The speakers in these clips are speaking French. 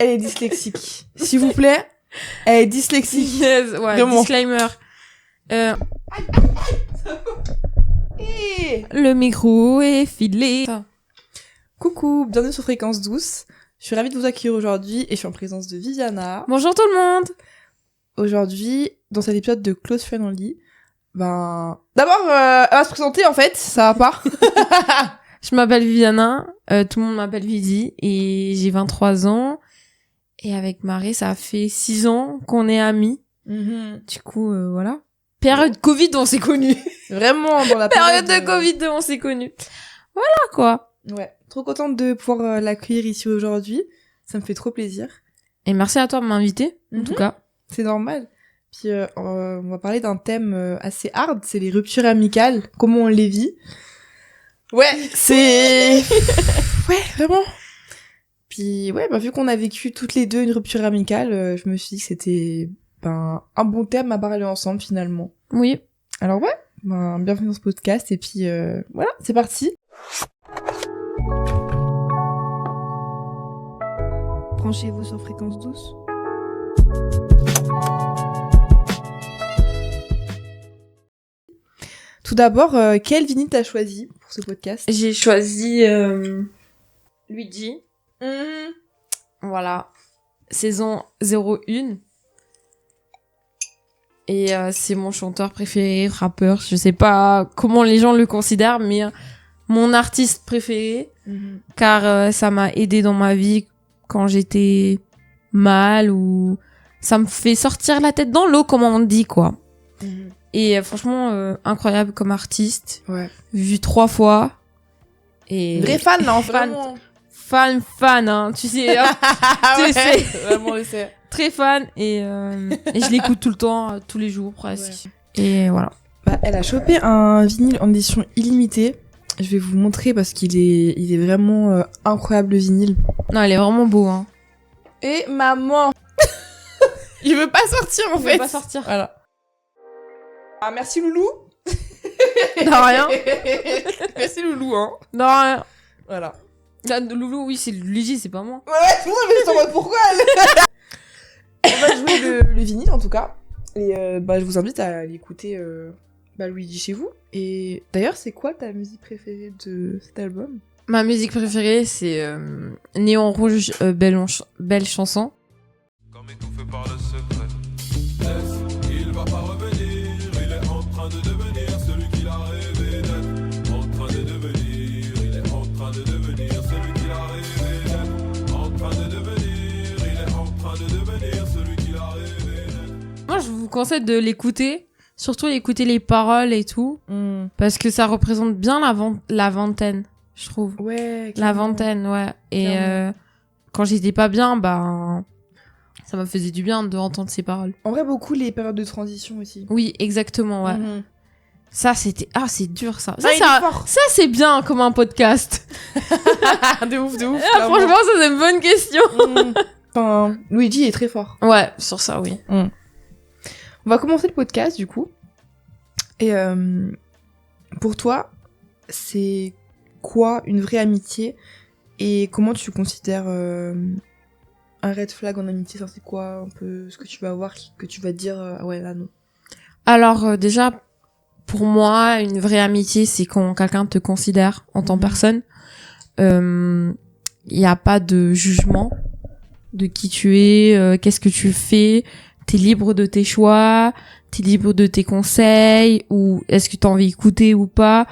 elle est dyslexique. S'il vous plaît, elle est dyslexique. Yes, ouais, Vraiment. disclaimer. Hey. Le micro est filé. Coucou, bienvenue sur Fréquence Douce. Je suis ravie de vous accueillir aujourd'hui et je suis en présence de Viviana. Bonjour tout le monde. Aujourd'hui, dans cet épisode de Close Friendly, d'abord, elle va se présenter en fait, ça va pas. Je m'appelle Viviana, tout le monde m'appelle Vivi et j'ai 23 ans. Et avec Marie, ça fait 6 ans qu'on est amis. Du coup, voilà. Période Covid, on s'est connus. Vraiment, dans la Période de Covid, on s'est connus. Voilà, quoi. Ouais, trop contente de pouvoir l'accueillir ici aujourd'hui. Ça me fait trop plaisir. Et merci à toi de m'inviter, en tout cas. C'est normal. Puis on va parler d'un thème assez hard, c'est les ruptures amicales, comment on les vit. Ouais, c'est... ouais, vraiment. Puis ouais, vu qu'on a vécu toutes les deux une rupture amicale, je me suis dit que c'était un bon thème à parler ensemble finalement. Oui. Alors ouais, bienvenue dans ce podcast et puis voilà, c'est parti. Branchez-vous sur Fréquence Douce. Tout d'abord, quel vinyle t'as choisi pour ce podcast? J'ai choisi Luigi. Voilà. Saison 01. Et c'est mon chanteur préféré, rappeur. Je sais pas comment les gens le considèrent, mais mon artiste préféré. Car ça m'a aidé dans ma vie quand j'étais mal ou ça me fait sortir la tête dans l'eau, comme on dit, quoi. Et franchement, incroyable comme artiste. Ouais. Vu 3 fois. Et Vrai fan, non, fan, vraiment. fan, hein, tu sais. Hein, tu sais. Vraiment, je sais. Très fan et je l'écoute tout le temps, tous les jours presque. Ouais. Et voilà. Elle a chopé un vinyle en édition illimitée. Je vais vous montrer parce qu'il est vraiment incroyable le vinyle. Non, il est vraiment beau, hein. Et maman. Il veut pas sortir en fait. Il veut pas sortir. Voilà. Ah, merci Loulou. De rien. Merci Loulou, hein. De rien. Voilà. Là, Loulou, oui, c'est Luigi, c'est pas moi. Ouais, c'est pour ça que je t'en mode pourquoi elle. On va jouer le vinyle en tout cas. Et je vous invite à aller écouter Luigi chez vous. Et d'ailleurs, c'est quoi ta musique préférée de cet album? Ma musique préférée, c'est Néon Rouge, belle chanson. Comme étouffé par le secret. Il va pas revenir, il est en train de devenir celui qu'il a rêvé d'être. En train de devenir, il est en train de devenir celui qu'il a rêvé d'être. En train de devenir, il est en train de devenir celui qu'il a rêvé d'être. Moi, je vous conseille de l'écouter. Surtout écouter les paroles et tout. Parce que ça représente bien la vingtaine, je trouve. Ouais, la vingtaine, ouais. Et quand j'étais pas bien, ça me faisait du bien de entendre ces paroles. En vrai, beaucoup les périodes de transition aussi. Oui, exactement, ouais. Ça, c'était... Ah, c'est dur, ça. Ça, c'est bien comme un podcast. de ouf. Ah, franchement, ça, c'est une bonne question. Luigi est très fort. Ouais, sur ça, oui. On va commencer le podcast, du coup. Et pour toi, c'est quoi une vraie amitié? Et comment tu considères un red flag en amitié? C'est quoi un peu ce que tu vas voir, que tu vas dire ah ouais, là, non. Alors, déjà, pour moi, une vraie amitié, c'est quand quelqu'un te considère en tant que personne. Il n'y a pas de jugement de qui tu es, qu'est-ce que tu fais. T'es libre de tes choix, t'es libre de tes conseils, ou est-ce que t'as envie d'écouter ou pas.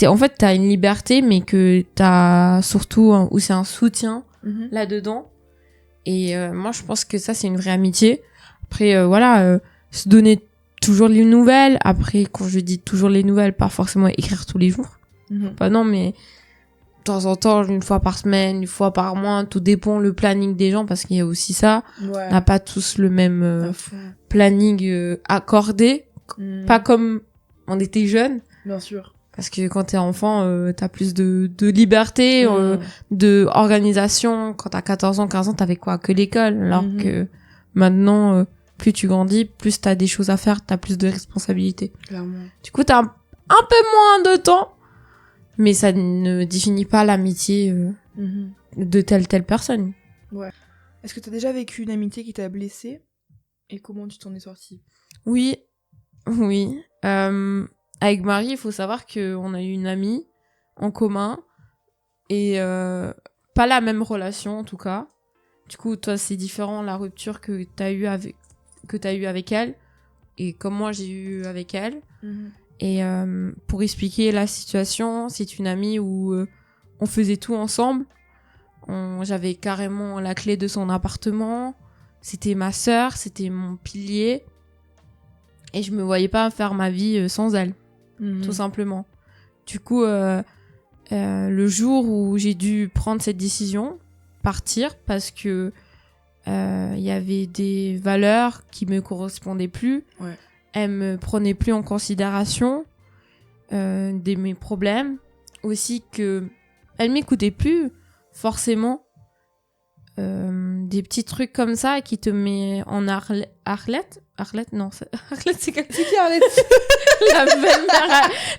En fait, t'as une liberté, mais que t'as surtout, où c'est un soutien là-dedans. Et moi, je pense que ça, c'est une vraie amitié. Après, se donner toujours les nouvelles. Après, quand je dis toujours les nouvelles, pas forcément écrire tous les jours. Non, mais de temps en temps, une fois par semaine, une fois par mois, tout dépend le planning des gens, parce qu'il y a aussi ça. Ouais. On n'a pas tous le même planning accordé. Pas comme on était jeunes. Bien sûr. Parce que quand t'es enfant, t'as plus de liberté, de organisation. Quand t'as 14 ans, 15 ans, t'avais quoi? Que l'école. Alors que maintenant, plus tu grandis, plus t'as des choses à faire, t'as plus de responsabilités. Clairement. Du coup, t'as un peu moins de temps. Mais ça ne définit pas l'amitié de telle personne. Ouais. Est-ce que t'as déjà vécu une amitié qui t'a blessée? Et comment tu t'en es sortie? Oui. Avec Marie, il faut savoir qu'on a eu une amie en commun et pas la même relation en tout cas. Du coup, toi, c'est différent la rupture que t'as eu avec elle et comme moi j'ai eu avec elle. Et pour expliquer la situation, c'est une amie où on faisait tout ensemble. J'avais carrément la clé de son appartement. C'était ma sœur, c'était mon pilier. Et je me voyais pas faire ma vie sans elle, tout simplement. Du coup, le jour où j'ai dû prendre cette décision, partir, parce que y avait des valeurs qui me correspondaient plus. Ouais. Elle me prenait plus en considération mes problèmes. Aussi que elle m'écoutait plus, forcément. Des petits trucs comme ça qui te met en Arlette. Arlette, non. Arlette, c'est C'est qui Arlette?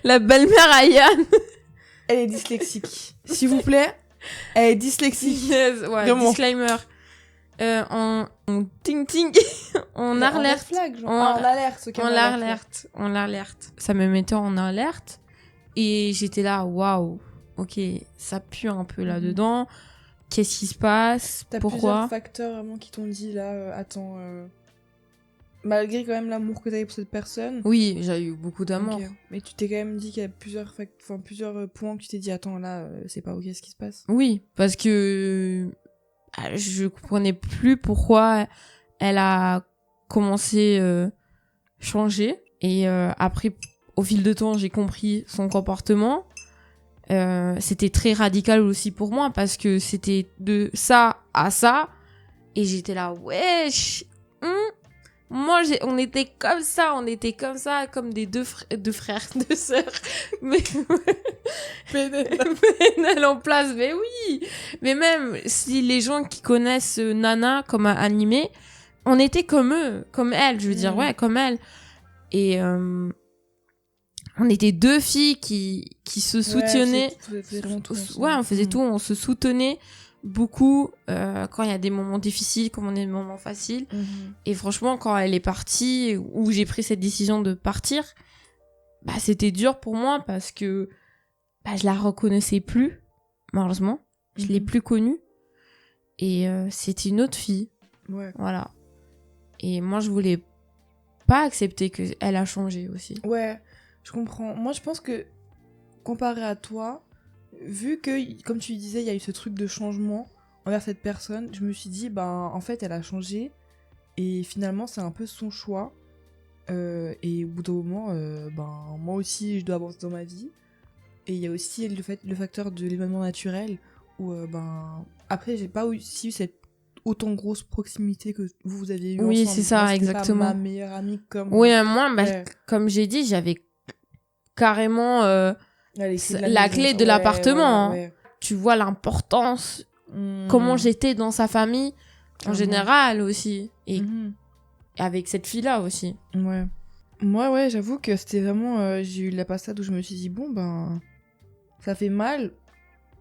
la belle-mère à Yann. Elle est dyslexique. S'il vous plaît, elle est dyslexique. Yes, ouais, Vraiment. disclaimer. En ting-ting. En alerte. alerte. En alerte. Ok, On l'alerte. Ça me mettait en alerte. Et j'étais là, waouh. Ok, ça pue un peu là-dedans. Qu'est-ce qui se passe? T'as Pourquoi? plusieurs facteurs vraiment qui t'ont dit là, attends, malgré quand même l'amour que t'avais pour cette personne. Oui, j'ai eu beaucoup d'amour. Ok. Mais tu t'es quand même dit qu'il y a plusieurs points que tu t'es dit, attends là, c'est pas ok ce qui se passe. Oui, parce que je comprenais plus pourquoi elle a commencé changer. Et après, au fil de temps, j'ai compris son comportement. C'était très radical aussi pour moi parce que c'était de ça à ça. Et j'étais là, wesh, moi, on était comme ça, comme des deux frères, deux sœurs. Mais Pénel en place, mais oui. Mais même si les gens qui connaissent Nana comme animé, on était comme eux, comme elle, je veux dire, ouais, comme elle. Et on était deux filles qui se soutenaient. Ouais, on faisait tout, on se soutenait beaucoup quand il y a des moments difficiles, comme on a des moments faciles. Et franchement, quand elle est partie, où j'ai pris cette décision de partir, bah c'était dur pour moi parce que bah, je la reconnaissais plus, malheureusement. Je l'ai plus connue. Et c'était une autre fille. Ouais. Voilà. Et moi, je voulais pas accepter qu'elle a changé aussi. Ouais, je comprends. Moi, je pense que, comparé à toi, vu que, comme tu disais, il y a eu ce truc de changement envers cette personne, je me suis dit, ben, en fait, elle a changé. Et finalement, c'est un peu son choix. Et au bout d'un moment, ben, moi aussi, je dois avancer dans ma vie. Et il y a aussi le facteur de l'événement naturel, où, ben, après, j'ai pas aussi eu cette autant grosse proximité que vous aviez eu oui, ensemble. c'est ça, moi, exactement. Pas ma meilleure amie comme... Oui, moi, bah, ouais. comme j'ai dit, j'avais carrément la clé de ouais, l'appartement. ouais. Tu vois l'importance, comment j'étais dans sa famille, en général aussi. Et avec cette fille-là aussi. Ouais. Moi, ouais, j'avoue que c'était vraiment... j'ai eu la passade où je me suis dit, bon, ben... Ça fait mal,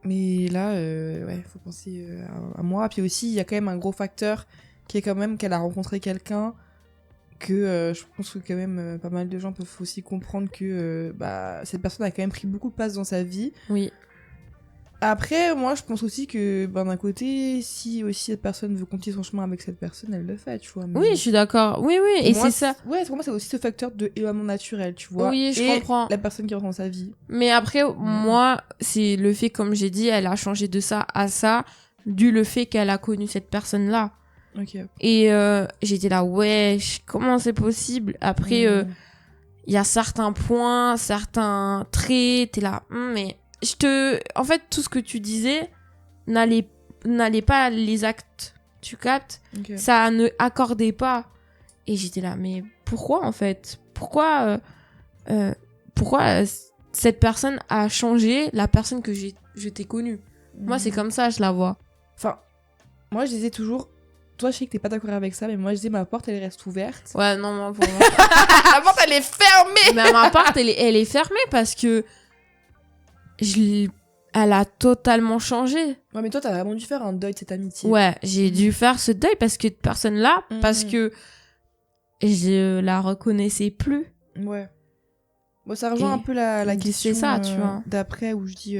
mais là, ouais, faut penser à moi. Puis aussi, il y a quand même un gros facteur qui est quand même qu'elle a rencontré quelqu'un que je pense que quand même pas mal de gens peuvent aussi comprendre que bah, cette personne a quand même pris beaucoup de place dans sa vie. Oui. Après, moi, je pense aussi que ben, d'un côté, si aussi cette personne veut continuer son chemin avec cette personne, elle le fait, tu vois. Mais... Oui, je suis d'accord. Oui, oui, et moi, c'est ça. Ouais, pour moi, c'est aussi ce facteur de éloignement naturel, tu vois. Oui, je et comprends. la personne qui rentre dans sa vie. Mais après, moi, c'est le fait, comme j'ai dit, elle a changé de ça à ça, dû le fait qu'elle a connu cette personne-là. Ok. Et j'étais là, ouais, comment c'est possible? Après, il y a certains points, certains traits, t'es là, mais... En fait, tout ce que tu disais n'allait pas les actes, tu captes? Okay. Ça ne accordait pas. Et j'étais là, mais pourquoi en fait? Pourquoi cette personne a changé la personne que je t'ai connue? Moi, c'est comme ça, je la vois. Enfin, moi, je disais toujours, toi, je sais que t'es pas d'accord avec ça, mais moi, je disais, ma porte, elle reste ouverte. Ouais, non, moi, pour moi. La porte, elle est fermée! Mais ma porte, elle est fermée parce que elle a totalement changé. Ouais, mais toi, t'as vraiment dû faire un deuil de cette amitié. Ouais, j'ai dû faire ce deuil parce que cette personne-là, Mhm. parce que je la reconnaissais plus. Ouais. Bon, ça rejoint Et un peu la c'est question ça, tu vois. d'après où je dis,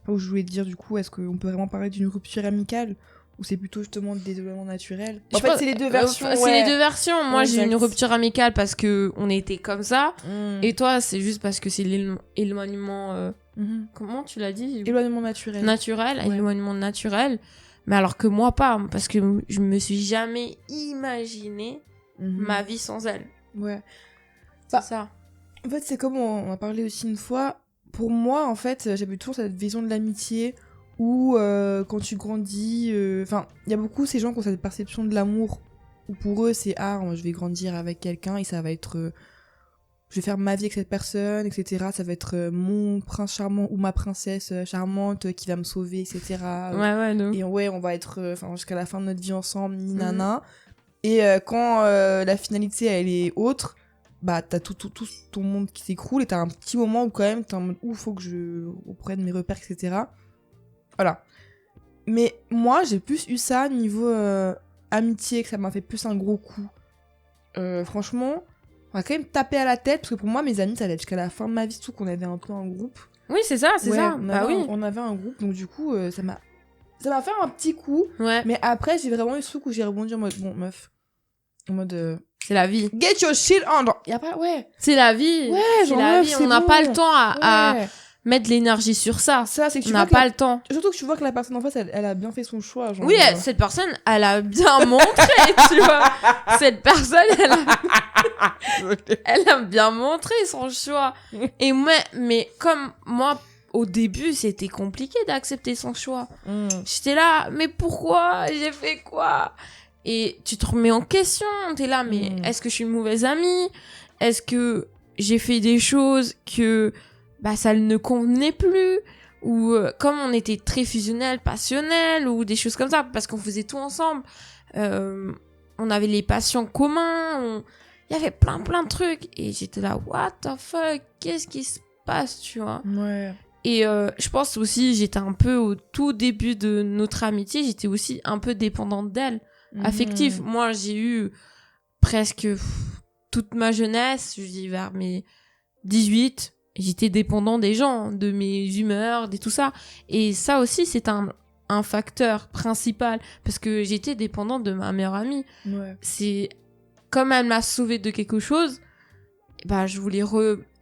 où je voulais te dire du coup, est-ce qu'on peut vraiment parler d'une rupture amicale ou c'est plutôt justement des développements naturels. En Je fait, pense- c'est les deux versions. C'est ouais. les deux versions. Moi, Ouais, j'ai eu une exact. rupture amicale parce que on était comme ça. Mm. Et toi, c'est juste parce que c'est l'éloignement. Mhm. Comment tu l'as dit? Éloignement naturel. Naturel, Ouais. éloignement naturel. Mais alors que moi, pas. Parce que je me suis jamais imaginé Mhm. ma vie sans elle. Ouais. C'est Bah, ça. En fait, c'est comme on a parlé aussi une fois. Pour moi, en fait, j'avais toujours cette vision de l'amitié où quand tu grandis, enfin, il y a beaucoup ces gens qui ont cette perception de l'amour où pour eux c'est je vais grandir avec quelqu'un et ça va être, je vais faire ma vie avec cette personne, etc. Ça va être mon prince charmant ou ma princesse charmante qui va me sauver, etc. Ouais, non. Et ouais, on va être jusqu'à la fin de notre vie ensemble, ni Mhm. nana. Et quand la finalité elle est autre, bah t'as tout ton monde qui s'écroule et t'as un petit moment où quand même t'es en mode où faut que je reprenne mes repères, etc. Voilà. Mais moi j'ai plus eu ça niveau amitié, que ça m'a fait plus un gros coup. Franchement, on va quand même taper à la tête parce que pour moi mes amis ça allait jusqu'à la fin de ma vie, surtout qu'on avait un peu un groupe. Oui, c'est ça, c'est Ouais, ça. on Bah avait oui. on avait un groupe donc du coup ça m'a fait un petit coup. Ouais. Mais après, j'ai vraiment eu ce truc où j'ai rebondi en mode, bon, meuf. En mode, C'est la vie. get your shit on. Y a pas, ouais. C'est la vie. Ouais, c'est genre, la meuf, vie. c'est On n'a bon. pas le temps à Ouais. mettre l'énergie sur ça. Ça, c'est que On tu n'a vois que pas le temps. surtout que tu vois que la personne en face, elle a bien fait son choix. Genre, Oui, cette personne, elle a bien montré, tu vois. Cette personne, elle a bien montré son choix. Et moi, mais comme moi, au début, c'était compliqué d'accepter son choix. Mm. J'étais là, mais pourquoi? J'ai fait quoi? Et tu te remets en question. T'es là, mais est-ce que je suis une mauvaise amie? Est-ce que j'ai fait des choses que ça ne convenait plus? Ou comme on était très fusionnels, passionnels, ou des choses comme ça, parce qu'on faisait tout ensemble. On avait les passions communs. Il y avait plein de trucs. Et j'étais là, what the fuck? Qu'est-ce qui se passe, tu vois? Ouais. Et je pense aussi, j'étais un peu au tout début de notre amitié, j'étais aussi un peu dépendante d'elle, affective. Moi, j'ai eu presque toute ma jeunesse, je dis vers mes 18, j'étais dépendant des gens, de mes humeurs, de tout ça. Et ça aussi, c'est un facteur principal, parce que j'étais dépendante de ma meilleure amie. Ouais. C'est comme elle m'a sauvée de quelque chose, je voulais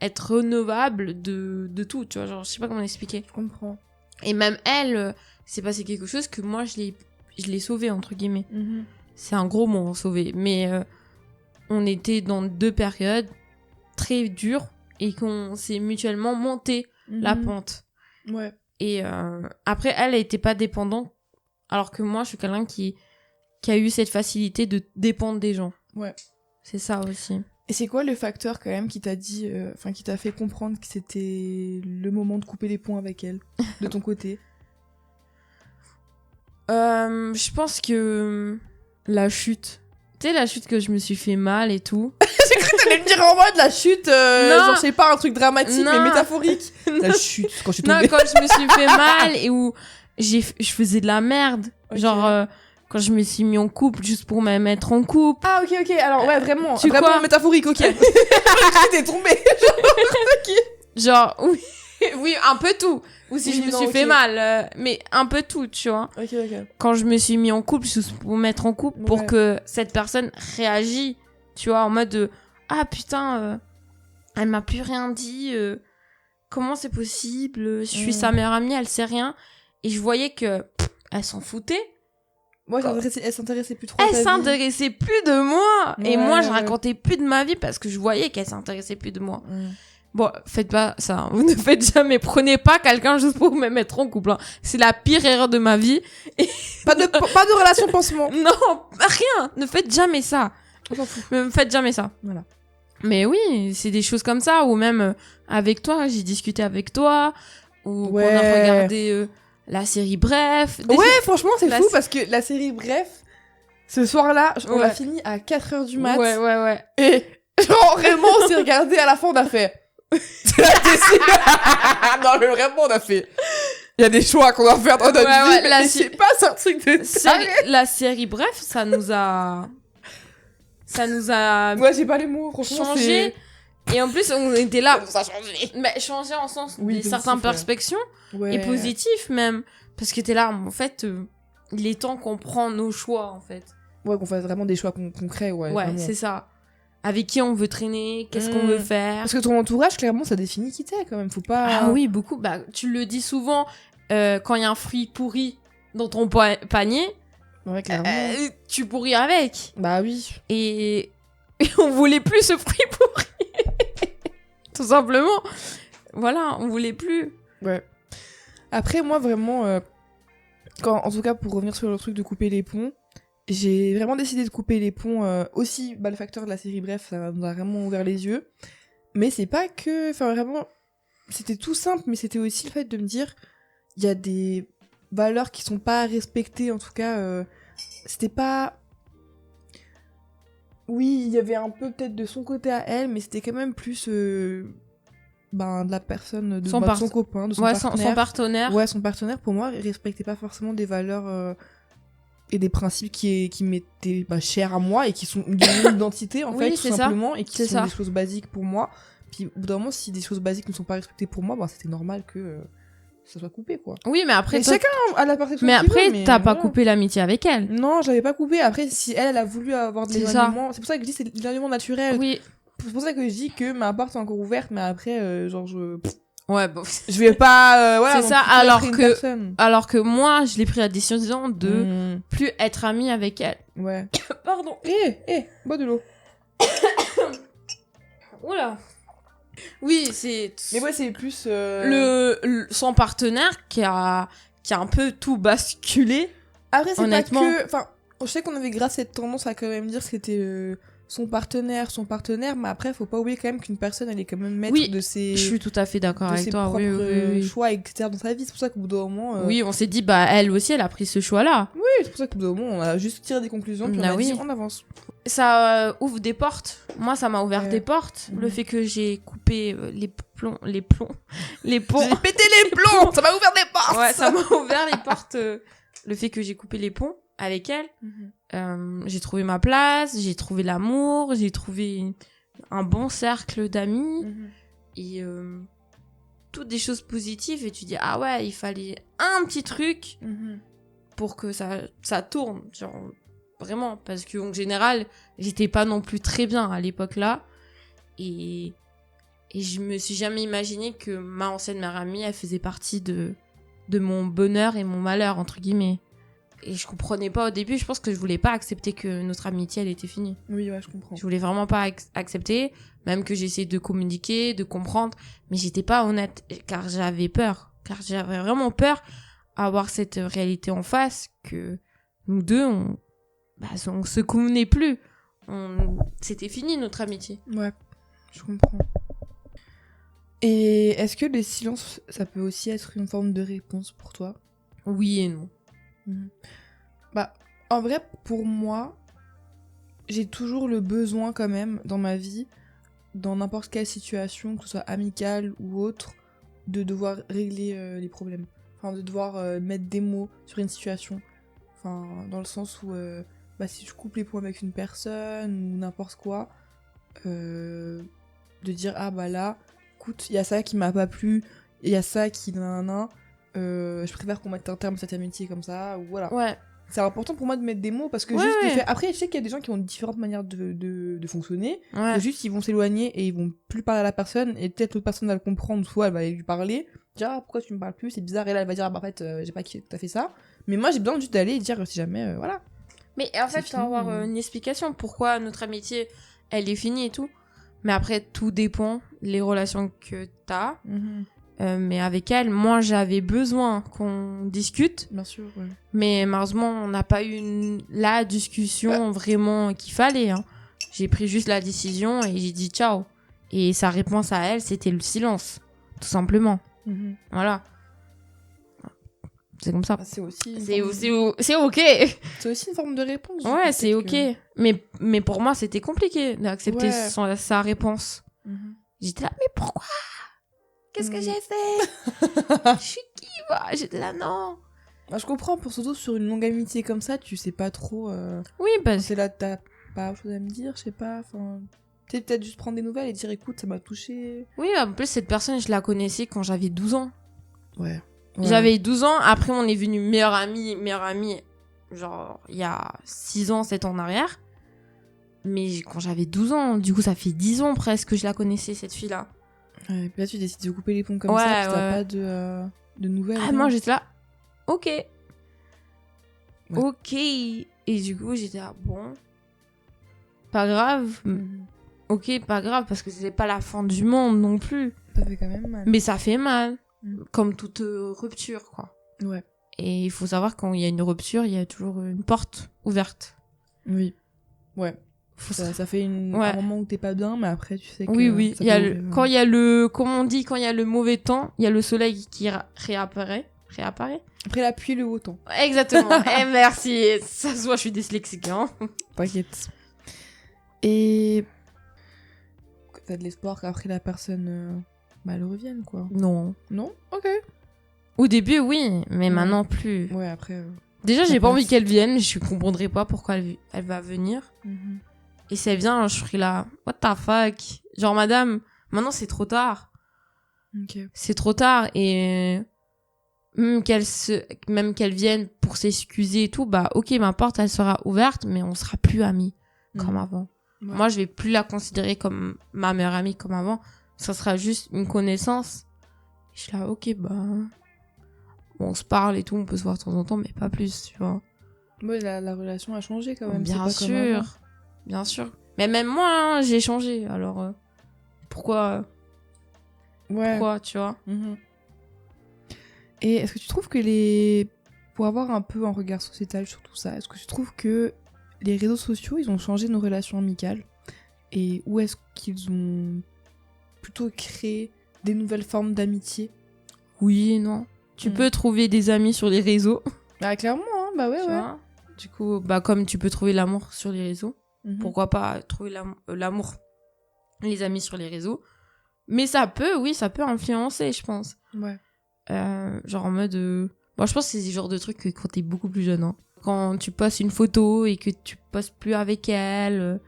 être renouvelable de tout, tu vois, genre, je sais pas comment l'expliquer. Je comprends. Et même elle, c'est passé quelque chose que moi, je l'ai sauvée, entre guillemets. Mhm. C'est un gros mot, sauver. Mais on était dans 2 périodes très dures et qu'on s'est mutuellement monté la Mhm. pente. Ouais. Et après, elle était pas dépendante, alors que moi, je suis quelqu'un qui a eu cette facilité de dépendre des gens. Ouais. C'est ça aussi. Et c'est quoi le facteur quand même qui t'a dit, qui t'a fait comprendre que c'était le moment de couper les ponts avec elle, de ton côté? Je pense que la chute. Tu sais, la chute que je me suis fait mal et tout. J'ai cru que t'allais me dire en mode la chute, Non. genre je sais pas, un truc dramatique Non. mais métaphorique. La chute, quand je suis Non, tombée. quand je me suis fait mal et où je faisais de la merde. Ok. Genre, quand je me suis mis en couple juste pour me mettre en couple. Ah ok, alors ouais, vraiment, Tu vraiment crois métaphorique, ok. T'es tombée. Genre, oui, oui, un peu tout. Ou si Oui, je me non, suis ok. fait mal, mais un peu tout, tu vois. Ok. Quand je me suis mis en couple, juste pour me mettre en couple, pour Ouais. que cette personne réagisse, tu vois, en mode de ah putain, elle m'a plus rien dit, comment c'est possible, je suis sa meilleure amie, elle sait rien. Et je voyais que elle s'en foutait. Moi, elle s'intéressait plus trop à ta Elle vie. s'intéressait plus de moi. Et Ouais, moi, je ouais. racontais plus de ma vie parce que je voyais qu'elle s'intéressait plus de moi. Mm. Bon, faites pas ça. Hein. Vous ne faites jamais. Prenez pas quelqu'un juste pour me mettre en couple. Hein. C'est la pire erreur de ma vie. Pas de relation pansement. Non, rien. Ne faites jamais ça. On s'en fout. Ne faites jamais ça. Voilà. Mais oui, c'est des choses comme ça. Ou même avec toi, j'ai discuté avec toi. Ou Ouais. qu'on a regardé la série Bref. Des- Ouais, franchement, c'est La fou s- parce que la série Bref, ce soir-là, on Ouais. l'a fini à 4h du mat. Ouais. Et genre, vraiment, on s'est regardé à la fin, on a fait. C'est la décision. Non, mais vraiment, on a fait. il y a des choix qu'on doit faire dans notre vie, ouais, mais c'est pas un truc de la série, bref, ça nous a Ouais, j'ai pas les mots, franchement, changé. Et en plus, on était là. Ça a changé. Mais changer en sens Oui, des positif, certaines ouais. perspectives Ouais. et positifs même. Parce que t'es là, en fait, il est temps qu'on prenne nos choix, en fait. Ouais, qu'on fasse vraiment des choix concrets, ouais. Ouais, vraiment. c'est ça. Avec qui on veut traîner, qu'est-ce qu'on veut faire. Parce que ton entourage, clairement, ça définit qui t'es, quand même. Faut pas... Ah oui, beaucoup. Bah, tu le dis souvent, quand il y a un fruit pourri dans ton panier, Ouais, clairement. tu pourris avec. Bah oui. Et on voulait plus ce fruit pourri. Tout simplement. Voilà, on voulait plus. Ouais. Après, moi, vraiment, en tout cas, pour revenir sur le truc de couper les ponts, j'ai vraiment décidé de couper les ponts aussi. Bah, le facteur de la série, bref, ça nous a vraiment ouvert les yeux. Mais c'est pas que... Enfin, vraiment, c'était tout simple, mais c'était aussi le fait de me dire, il y a des valeurs qui sont pas respectées, en tout cas, c'était pas... Oui, il y avait un peu peut-être de son côté à elle, mais c'était quand même plus de la personne, de son copain, de son partenaire. Son partenaire. Ouais, son partenaire, pour moi, il respectait pas forcément des valeurs et des principes qui m'étaient chers à moi et qui sont de mon identité, en Oui, fait, c'est tout ça. simplement, et qui C'est sont ça. des choses basiques pour moi. Puis, au bout d'un moment, si des choses basiques ne sont pas respectées pour moi, c'était normal que ça soit coupé, quoi. Oui, mais après... Et chacun a la perception Mais qu'il après, veut, t'as pas voilà. coupé l'amitié avec elle. Non, j'avais pas coupé. Après, si elle a voulu avoir de C'est l'éloignement, c'est pour ça que je dis c'est l'éloignement naturel. Oui. C'est pour ça que je dis que ma porte est encore ouverte, mais après, genre, Ouais, bon. je vais pas, voilà. C'est non ça, plus alors après une que- personne. Alors que moi, je l'ai pris la décision de plus être amie avec elle. Ouais. Pardon. Bois de l'eau. Oula. Oui, c'est... Mais ouais, c'est plus... son partenaire qui a un peu tout basculé. Après, c'est honnêtement. pas que... Enfin, je sais qu'on avait grave cette tendance à quand même dire que c'était son partenaire, mais après, faut pas oublier quand même qu'une personne, elle est quand même maître Oui, de ses... Je suis tout à fait d'accord de avec ses toi. propres Oui. choix, etc. dans sa vie. C'est pour ça qu'au bout d'un moment... Oui, on s'est dit, bah, elle aussi, elle a pris ce choix-là. Oui, c'est pour ça qu'au bout d'un moment, on a juste tiré des conclusions, puis on Ah a oui. dit, on avance. Ça ouvre des portes. Moi, ça m'a ouvert Ouais. des portes. Mhm. Le fait que j'ai coupé les ponts. J'ai pété les plombs. Ça m'a ouvert des portes. Ouais, ça m'a ouvert les portes. Le fait que j'ai coupé les ponts avec elle. J'ai trouvé ma place, j'ai trouvé l'amour, j'ai trouvé un bon cercle d'amis et toutes des choses positives. Et tu dis, ah ouais, il fallait un petit truc pour que ça tourne. Genre, vraiment. Parce qu'en général, j'étais pas non plus très bien à l'époque là. Et je me suis jamais imaginé que ma ancienne meilleure amie, elle faisait partie de mon bonheur et mon malheur, entre guillemets. Et je comprenais pas au début, je pense que je voulais pas accepter que notre amitié, elle était finie. Oui, ouais, je comprends. Je voulais vraiment pas accepter, même que j'essayais de communiquer, de comprendre, mais j'étais pas honnête, car j'avais peur. Car j'avais vraiment peur d'avoir cette réalité en face, que nous deux, on se convenait plus. C'était fini, notre amitié. Ouais, je comprends. Et est-ce que les silences, ça peut aussi être une forme de réponse pour toi ? Oui et non. Bah, en vrai, pour moi, j'ai toujours le besoin quand même, dans ma vie, dans n'importe quelle situation, que ce soit amicale ou autre, de devoir régler les problèmes. Enfin, de devoir mettre des mots sur une situation. Enfin, dans le sens où, si je coupe les ponts avec une personne ou n'importe quoi, de dire, ah bah là, écoute, il y a ça qui m'a pas plu, il y a ça qui je préfère qu'on mette un terme à cette amitié comme ça, ou voilà. Ouais. C'est important pour moi de mettre des mots parce que Ouais, juste le ouais. fait... Après, je sais qu'il y a des gens qui ont différentes manières de fonctionner. Ouais. Et juste, ils vont s'éloigner et ils vont plus parler à la personne et peut-être l'autre personne va le comprendre, soit elle va lui parler, dire ah, pourquoi tu me parles plus, c'est bizarre, et là elle va dire ah, bah en fait j'ai pas kiffé que t'as fait ça. Mais moi j'ai besoin juste d'aller et dire si jamais voilà. Mais en fait, C'est tu vas avoir fini. une explication pourquoi notre amitié, elle est finie et tout. Mais après, tout dépend les relations que t'as. Mais avec elle, moi, j'avais besoin qu'on discute. Bien sûr, ouais. Mais malheureusement, on n'a pas eu la discussion vraiment qu'il fallait. Hein. J'ai pris juste la décision et j'ai dit ciao. Et sa réponse à elle, c'était le silence. Tout simplement. Voilà. C'est comme ça. Ah, c'est aussi C'est ok. c'est aussi une forme de réponse. Ouais, c'est peut-être ok. Mais pour moi, c'était compliqué d'accepter Ouais. sa réponse. que- J'étais là, mais pourquoi Qu'est-ce que j'ai fait? Je suis qui, moi? J'étais là, non. Bah, je comprends, pour surtout sur une longue amitié comme ça, tu sais pas trop. Oui, parce que C'est là, t'as pas autre chose à me dire, je sais pas. Enfin, tu sais, peut-être juste prendre des nouvelles et dire écoute, ça m'a touché. oui, en plus, cette personne, je la connaissais quand j'avais 12 ans. Ouais. J'avais 12 ans, après, on est devenu meilleure amie, genre, il y a 6 ans, 7 ans en arrière. Mais quand j'avais 12 ans, du coup, ça fait 10 ans presque que je la connaissais, cette fille-là. Ouais, puis là, tu décides de couper les ponts comme Ouais, ça, puis t'as ouais. pas de nouvelles. Ah, rien. moi, j'étais là, ok. Ok. Et du coup, j'étais là, bon. Pas grave. Mhm. Ok, pas grave, parce que c'était pas la fin du monde non plus. Ça fait quand même mal. Mais ça fait mal. Mm. Comme toute rupture, quoi. Ouais. Et il faut savoir, quand il y a une rupture, il y a toujours une porte ouverte. Oui. Ouais. Faut Ça fait Ouais. un moment où t'es pas bien, mais après, tu sais que. Oui, oui. ça Il y a peut le... ouvrir, Quand il y a le... Comme on dit, quand il y a le mauvais temps, il y a le soleil qui réapparaît. Réapparaît. Après la pluie, le haut temps. Exactement. Eh, merci. Ça se voit, je suis dyslexique, hein. T'inquiète. Et. T'as de l'espoir qu'après la personne. Elle revienne, quoi. Non. Non? Ok. Au début, oui, mais Ouais. maintenant, plus. Ouais, après. Déjà, Ça j'ai pas passe. envie qu'elle vienne. Je comprendrai pas pourquoi elle va venir. Mhm. Et si elle vient, je serai là. What the fuck? Genre, madame, maintenant, c'est trop tard. Ok. C'est trop tard. Et même qu'elle vienne pour s'excuser et tout, bah, ok, ma porte, elle sera ouverte, mais on sera plus amis comme Mhm. avant. Ouais. Moi, je vais plus la considérer comme ma meilleure amie comme avant. Ça sera juste une connaissance. Je suis là, ok, bah. Bon, on se parle et tout, on peut se voir de temps en temps, mais pas plus, tu vois. Ouais, la relation a changé quand même. Bien c'est pas comme avant. sûr. Bien sûr. Mais même moi, hein, j'ai changé. Alors, pourquoi, Ouais. tu vois? Mhm. Et est-ce que tu trouves que pour avoir un peu un regard sociétal sur tout ça, est-ce que tu trouves que les réseaux sociaux, ils ont changé nos relations amicales? Et où est-ce qu'ils ont plutôt créé des nouvelles formes d'amitié? Oui et non. Tu Mm. peux trouver des amis sur les réseaux, Bah clairement, hein, bah ouais, tu ouais. vois. Du coup, bah comme tu peux trouver l'amour sur les réseaux, Mhm. pourquoi pas trouver l'amour, les amis sur les réseaux. Mais ça peut influencer, je pense. Ouais. Genre en mode... Bon, je pense que c'est ce genre de truc que quand t'es beaucoup plus jeune. Hein. Quand tu postes une photo et que tu postes plus avec elle...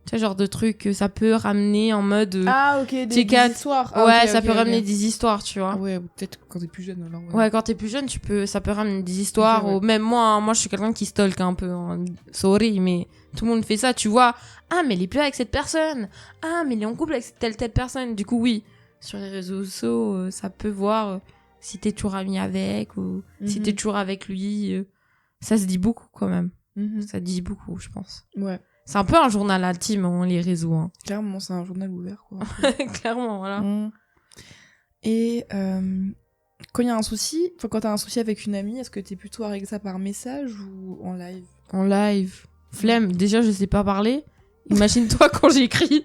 tu vois, genre de truc, ça peut ramener en mode... Ah ok, des quatre- histoires. ouais, Ah, ok, ça ok, peut ok. ramener des histoires, tu vois. Ah ouais, peut-être quand t'es plus jeune alors. Ouais, quand t'es plus jeune, ça peut ramener des histoires. Ok, ouais. Ou même moi, hein, moi, je suis quelqu'un qui stalk un peu. Hein. Sorry, mais tout le monde fait ça, tu vois. Ah, mais il est plus avec cette personne. Ah, mais il est en couple avec telle personne. Du coup, oui, sur les réseaux sociaux, ça peut voir si t'es toujours ami avec ou si Mhm. t'es toujours avec lui. Ça se dit beaucoup quand même. Mhm. Ça dit beaucoup, je pense. Ouais, C'est un peu un journal intime, hein, les réseaux. Hein. clairement, c'est un journal ouvert quoi. Clairement, voilà. Mm. Et quand il y a un souci, enfin quand t'as un souci avec une amie, est-ce que t'es plutôt à régler ça par message ou en live? En live. Flemme. Déjà, je sais pas parler. Imagine-toi quand j'écris.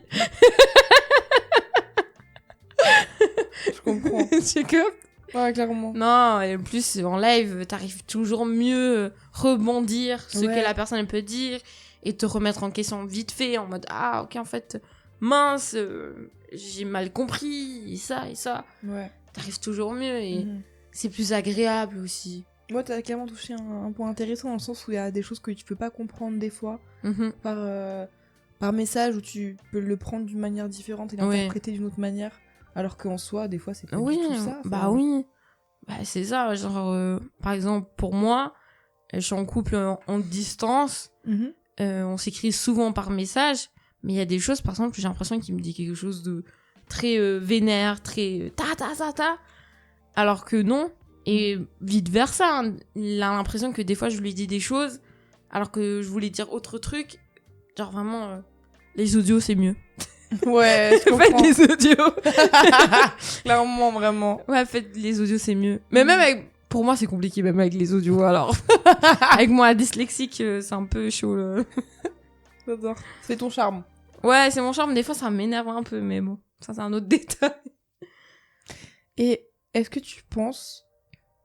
Je comprends. C'est comme... Ouais, clairement. Non, et en plus, en live, t'arrives toujours mieux rebondir ce Ouais. que la personne elle peut dire et te remettre en question vite fait en mode ah ok en fait mince j'ai mal compris et ça Ouais. t'arrives toujours mieux et Mhm. c'est plus agréable aussi. Moi, t'as clairement touché un point intéressant dans le sens où il y a des choses que tu peux pas comprendre des fois Mhm. par message où tu peux le prendre d'une manière différente et Ouais. l'interpréter d'une autre manière, alors qu'en soi, des fois, c'est pas Oui, du tout ça. bah enfin. oui. Bah c'est ça, genre par exemple pour moi, je suis en couple en distance, Mhm. on s'écrit souvent par message, mais il y a des choses par exemple j'ai l'impression qu'il me dit quelque chose de très vénère, très ta, alors que non, et vice versa, hein. Il a l'impression que des fois je lui dis des choses alors que je voulais dire autre truc, genre vraiment les audios c'est mieux. Ouais, je Faites comprends. les audios. Clairement, vraiment. Ouais, faites les audios, c'est mieux. Mais même avec... Pour moi, c'est compliqué, même avec les audios, alors. Avec moi, dyslexique, c'est un peu chaud, là. J'adore. C'est ton charme. Ouais, c'est mon charme. Des fois, ça m'énerve un peu, mais bon. Ça, c'est un autre détail. Et est-ce que tu penses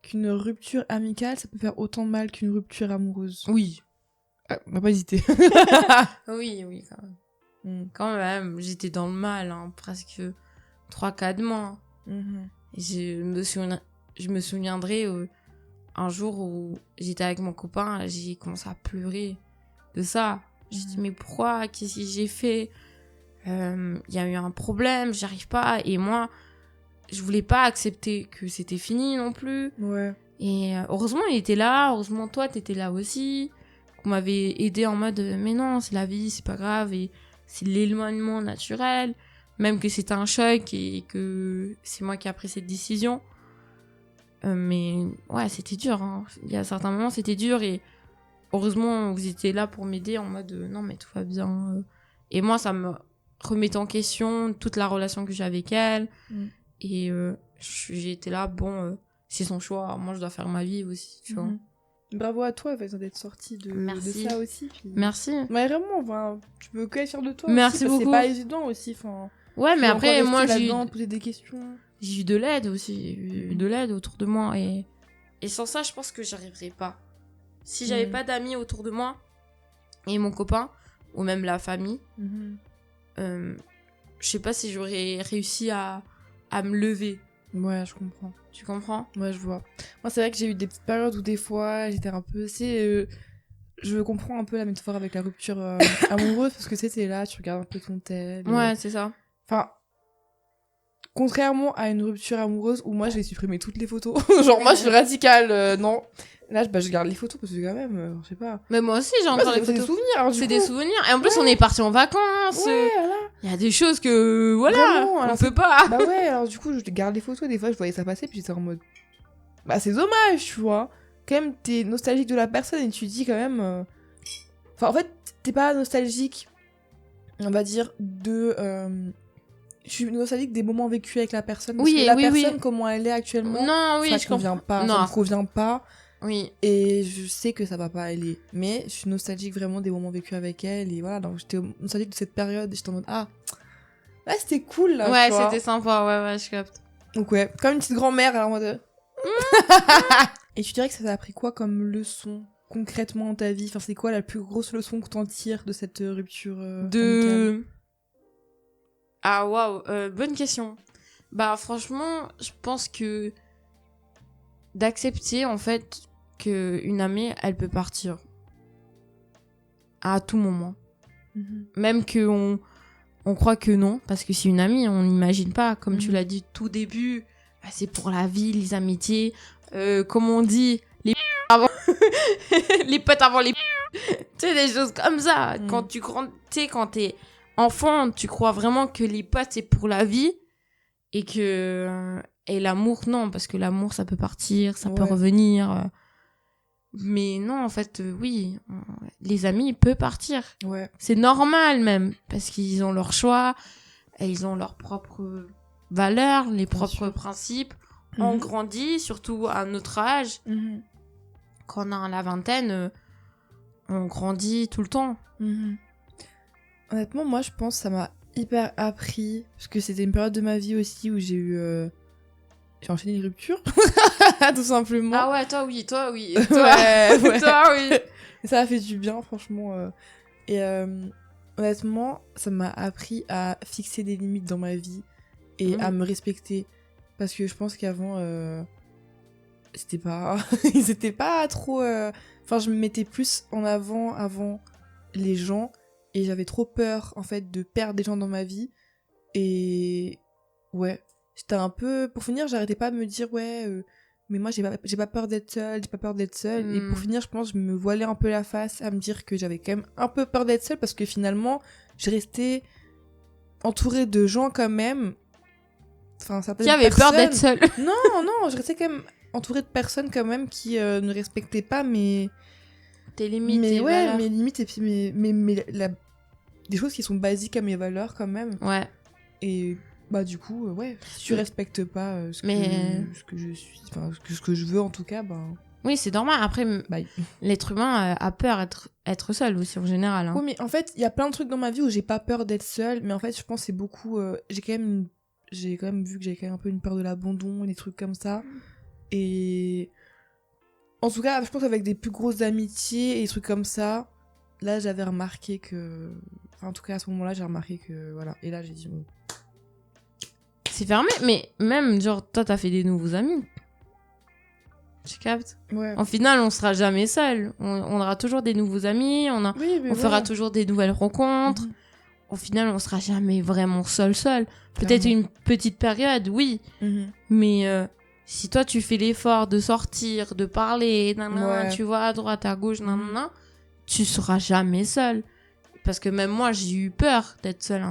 qu'une rupture amicale, ça peut faire autant de mal qu'une rupture amoureuse? Oui. Ah, on va pas hésiter. Oui, quand même. Mm. Quand même, j'étais dans le mal, hein, presque 3-4 mois. Mhm. Et je me souviendrai un jour où j'étais avec mon copain, j'ai commencé à pleurer de ça. J'ai dit mais pourquoi? Qu'est-ce que j'ai fait? Y a eu un problème, j'arrive pas. Et moi, je voulais pas accepter que c'était fini non plus. Ouais. Et heureusement, il était là. Heureusement, toi, t'étais là aussi. On m'avait aidé en mode mais non, c'est la vie, c'est pas grave. Et c'est l'éloignement naturel. Même que c'était un choc et que c'est moi qui ai pris cette décision. Mais ouais, c'était dur. Hein. Il y a certains moments, c'était dur. Et heureusement, vous étiez là pour m'aider en mode non, mais tout va bien. Et moi, ça me remettait en question toute la relation que j'ai avec elle. Et j'ai été là, bon, c'est son choix. Moi, je dois faire ma vie aussi, tu vois. Bravo à toi d'être sortie de ça aussi. Puis... Merci. Mais vraiment, enfin, tu peux que être fière de toi. Merci aussi, beaucoup. C'est pas évident aussi. Enfin, ouais, mais après, moi, poser des questions. J'ai eu de l'aide aussi. J'ai eu de l'aide autour de moi. Et sans ça, je pense que j'arriverais pas. Si j'avais pas d'amis autour de moi, et mon copain, ou même la famille, je sais pas si j'aurais réussi à me lever. Ouais, je comprends. Tu comprends? Ouais, je vois. Moi, c'est vrai que j'ai eu des petites périodes où des fois, j'étais un peu... je comprends un peu la métaphore avec la rupture amoureuse, parce que t'es là, tu regardes un peu ton tel. Ouais, c'est ça. Enfin, contrairement à une rupture amoureuse où moi, j'ai supprimé toutes les photos. Genre, moi, je suis radicale, non. Là, je garde les photos parce que quand même, je sais pas. Mais moi aussi, j'ai encore les photos. C'est des souvenirs, c'est des souvenirs. Et en plus, on est partis en vacances. Ouais, voilà. Il y a des choses que, voilà, vraiment, on peut pas. Bah ouais, alors du coup, je garde les photos. Des fois, je voyais ça passer, puis j'étais en mode... Bah, c'est dommage, tu vois. Quand même, t'es nostalgique de la personne et tu dis quand même... Enfin, en fait, t'es pas nostalgique, on va dire, de... Je suis nostalgique des moments vécus avec la personne. Parce que la personne, comment elle est actuellement, non, oui, ça convient pas. Non. Ça me convient pas. Oui. Et je sais que ça va pas aller. Mais je suis nostalgique vraiment des moments vécus avec elle. Et voilà, donc j'étais nostalgique de cette période. Et j'étais en mode, ah, ouais, c'était cool, là. Ouais, c'était sympa, ouais, je capte. Donc ouais, comme une petite grand-mère, alors en mode... Et tu dirais que ça t'a appris quoi comme leçon, concrètement, dans ta vie? Enfin, c'est quoi la plus grosse leçon que t'en tires de cette rupture amicale? Ah, waouh, bonne question. Bah, franchement, je pense que d'accepter, en fait, qu'une amie, elle peut partir à tout moment. Même qu'on croit que non, parce que c'est une amie, on n'imagine pas, comme tu l'as dit tout début, bah, c'est pour la vie, les amitiés, comme on dit, les avant les potes avant les tu sais, des choses comme ça. Quand tu quand t'es enfant, tu crois vraiment que les potes, c'est pour la vie, et que... Et l'amour, non, parce que l'amour, ça peut partir, ça peut revenir. Mais non, en fait, oui, les amis, ils peuvent partir. Ouais. C'est normal même, parce qu'ils ont leur choix, et ils ont leurs propres valeurs, les propres principes. On grandit, surtout à notre âge. Quand on a la vingtaine, on grandit tout le temps. Honnêtement, moi, je pense que ça m'a hyper appris, parce que c'était une période de ma vie aussi où j'ai eu... J'ai enchaîné les ruptures, tout simplement. Ah ouais, toi oui. Toi, ouais. toi oui. Ça a fait du bien, franchement. Et honnêtement, ça m'a appris à fixer des limites dans ma vie et à me respecter. Parce que je pense qu'avant, c'était pas... Ils étaient pas trop... Enfin, je me mettais plus en avant les gens et j'avais trop peur, en fait, de perdre des gens dans ma vie. Et... Ouais. J'étais un peu... Pour finir, j'arrêtais pas de me dire, mais moi, j'ai pas peur d'être seule, Et pour finir, je pense, je me voilais un peu la face à me dire que j'avais quand même un peu peur d'être seule parce que finalement, je restais entourée de gens quand même. Enfin, certaines personnes... Qui avaient peur d'être seule. Non, je restais quand même entourée de personnes quand même qui ne respectaient pas mes... Tes limites, mes valeurs. Mes limites et puis des choses qui sont basiques à mes valeurs quand même. Ouais. Et... Bah du coup, si tu respectes pas ce que je suis, enfin ce que je veux en tout cas, ben... Oui, c'est normal. Après, l'être humain a peur d'être seul aussi en général. Hein. Oui, mais en fait, il y a plein de trucs dans ma vie où j'ai pas peur d'être seule, mais en fait, je pense que c'est beaucoup... j'ai quand même vu que j'avais quand même un peu une peur de l'abandon, des trucs comme ça. Et... En tout cas, je pense qu'avec des plus grosses amitiés et des trucs comme ça, là, j'avais remarqué que... Enfin, en tout cas, à ce moment-là, j'ai remarqué que... Voilà. Et là, j'ai dit... Bon, c'est fermé, mais même, genre, toi, t'as fait des nouveaux amis. Tu captes? Ouais. En final, on sera jamais seul. On aura toujours des nouveaux amis, Oui, mais on fera toujours des nouvelles rencontres. Mhm. Au final, on sera jamais vraiment seul. Peut-être Clairement. une petite période, oui. Mhm. Mais si toi, tu fais l'effort de sortir, de parler, nanana, Ouais. tu vois à droite, à gauche, nanana, tu seras jamais seul. Parce que même moi, j'ai eu peur d'être seule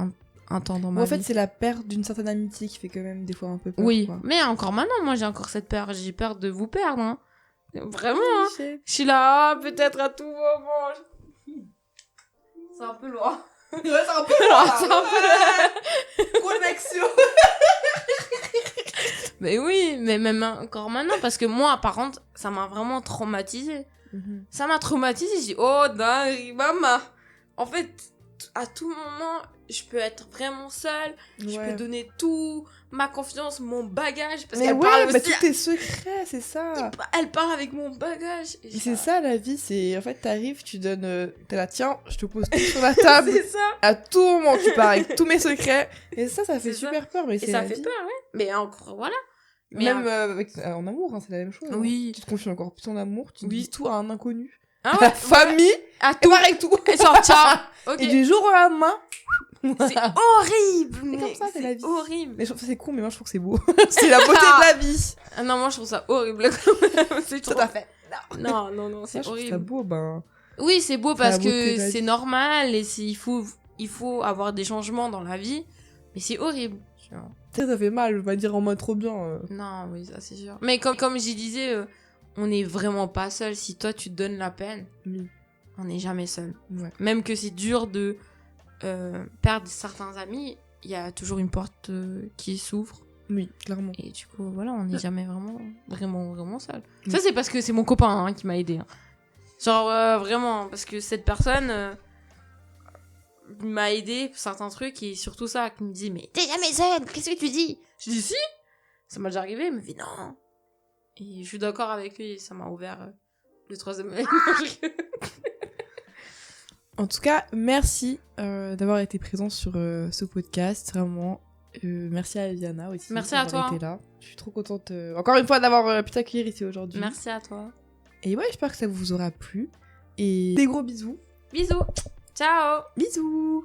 un temps dans ma En vie. fait, c'est la perte d'une certaine amitié qui fait quand même des fois un peu peur. Oui, quoi. mais encore maintenant, moi, j'ai encore cette peur. J'ai peur de vous perdre, hein. Vraiment, hein. Shit. Je suis là, peut-être à tout moment. C'est un peu loin. Ouais, c'est un peu C'est un peu connexion. Mais oui, mais même encore maintenant, parce que moi, par contre, ça m'a vraiment traumatisée. Ça m'a traumatisée, j'ai dit, oh, dingue, maman. En fait, à tout moment, je peux être vraiment seule, je peux donner tout, ma confiance, mon bagage, parce mais qu'elle ouais, parle mais aussi... tous tes secrets, c'est ça. Elle part avec mon bagage. Et c'est ça la vie, c'est en fait t'arrives, tu donnes, t'es là, tiens, je te pose tout sur la table. C'est ça. À tout moment, tu pars avec tous mes secrets. Et ça fait C'est ça. super peur, mais Et c'est ça la fait vie. peur, ouais. Mais encore, voilà. Mais Même en amour, hein, c'est la même chose. Oui. Hein. Tu te confies encore plus en amour, tu Oui. dis tout à un inconnu. Ah À ouais, la famille, à et tout. pareil tout. Et genre, ciao. Ok. Et du jour au lendemain. C'est horrible. C'est comme ça, c'est la vie. horrible. Mais je trouve que c'est con, mais moi je trouve que c'est beau. C'est la beauté de la vie. Ah non, moi je trouve ça horrible quand même. C'est Tout trop... à fait. Non, Moi, c'est je trouve ça horrible. beau, ben. Oui, c'est beau C'est la parce beauté de que la c'est vie. normal et il faut avoir des changements dans la vie. Mais c'est horrible. Tu vois. Ça fait mal, je vais pas dire en mode trop bien. Non, oui, ça c'est sûr. Mais comme j'y disais, on n'est vraiment pas seul. Si toi tu te donnes la peine, Oui. on n'est jamais seul. Ouais. Même que c'est dur de perdre certains amis, il y a toujours une porte qui s'ouvre. Oui, clairement. Et du coup, voilà, on n'est jamais vraiment seul. Oui. Ça, c'est parce que c'est mon copain hein, qui m'a aidé. Hein. Genre, vraiment, parce que cette personne m'a aidé pour certains trucs et surtout ça, qui me dit, mais t'es jamais seul, qu'est-ce que tu dis? Je dis, si, ça m'a déjà arrivé, il me dit, non. Et je suis d'accord avec lui, et ça m'a ouvert le troisième œil. En tout cas, merci d'avoir été présent sur ce podcast, vraiment. Merci à Viana aussi. Merci à d'avoir toi. été là. Je suis trop contente, encore une fois, d'avoir pu t'accueillir ici aujourd'hui. Merci à toi. Et ouais, j'espère que ça vous aura plu. Et des gros bisous. Bisous. Ciao. Bisous.